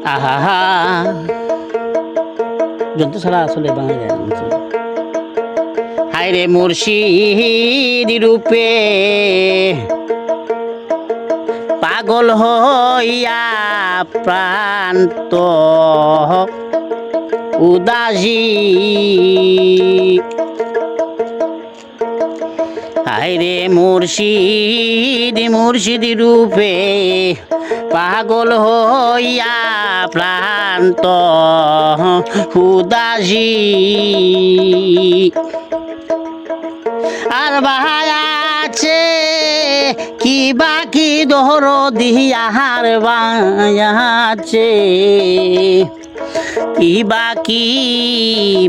আহা যন্ত্র ছাড়া আসলে বাংলা গান হায় রে মুর্শিদ রূপে পাগল হইয়া প্রান্ত উদাসী হায় রে মুর্শিদ মুর্শিদ রূপে পাগল হইয়া প্রান্ত উদাসী আর বাহায়াছে কি বাকি দহর দিয়ার বায়াছে কি বাকি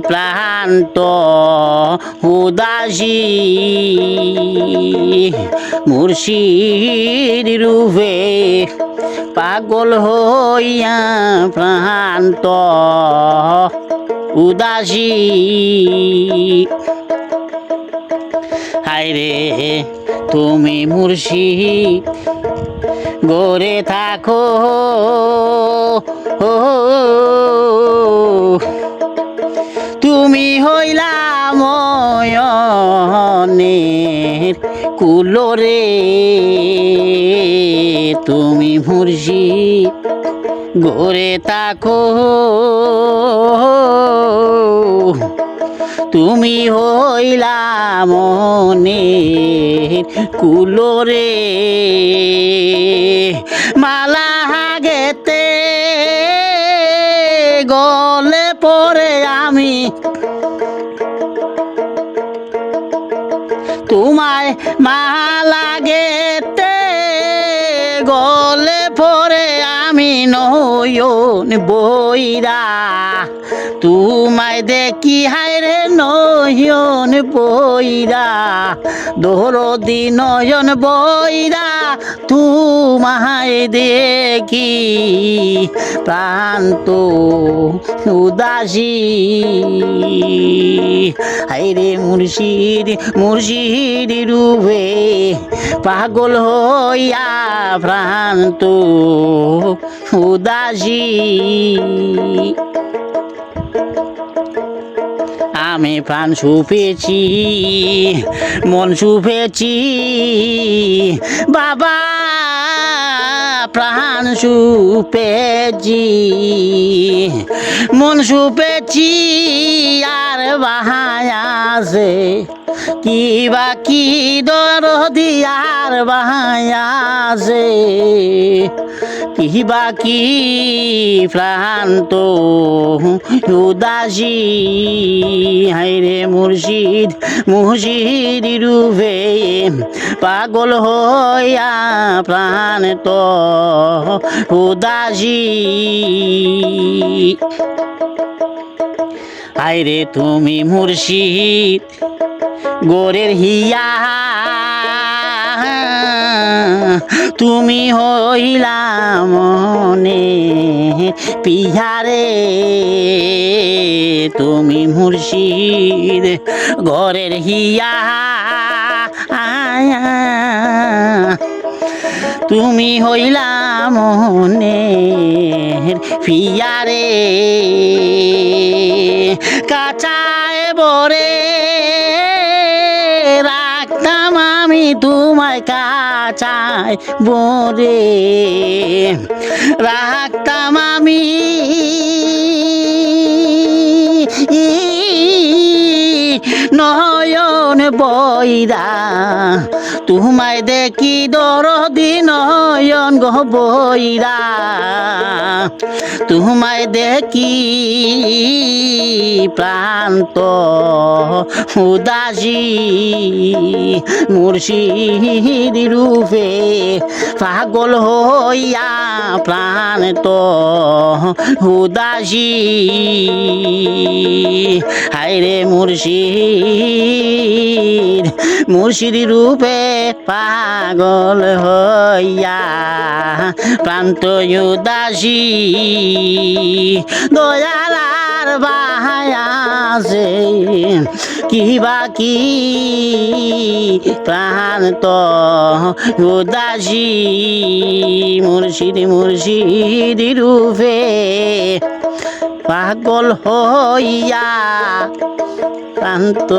প্রান্ত উদাসী মুর্শিদ রূপে পাগল হইয়া প্রান্ত উদাসী হায় রে তুমি মুর্শিদ গড়ে থাকো তুমি হইলা ময়নের কুলরে তুমি মুর্শিদ গড়ে থাকো তুমি হইলা মনের কুলরে মালা হাগেতে গলে পরে আমি তোমায় মালা গেতে গলে পরে আমি নয়ন বইরা তোমায় দেখি হায় রে নয়ন বইরা দরদি নয়ন বইরা তোমায় দেখি প্রান্ত উদাসী হায় রে মুর্শিদ মুর্শিদ রূপে পাগল হইয়া প্রান্ত উদাসী আমি প্রাণ সুপেছি মন সুপেছি বাবা প্রাণ সুপেছি মন সুপেছি আর বাহায়াছে কি বাকি দরদি আর বাহায়াছে কি বাকি প্রান্ত উদাসী হায় রে মুর্শিদ মুর্শিদ রূপে পাগল হইয়া প্রাণ তো উদাসী হায় রে তুমি মুর্শিদ গোরের হিয়া তুমি হইলা মনে পিহারে তুমি মুর্শিদ ঘরের হিয়া তুমি হইলা মনে পিয়ারে কাচায় বরে রাখতাম আমি তোমায় কাচায় বরে রাখতাম আমি নয়ন বইরা তোমায় দেখি দরদি নয়ন গো বইরা তোমায় দেখি প্রান্ত উদাসী মুর্শিদ রূপে পাগল হইয়া প্রাণ তো উদাসী হায় রে মুর্শিদ মুর্শিদ রূপে পাগল হইয়া প্রান্ত উদাসী দয়ালা আমার বাহায়াছে কিবা কি প্রাণ তো উদাসী মুর্শিদ মুর্শিদ রূপে পাগল হইয়া প্রান্ত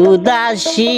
উদাসী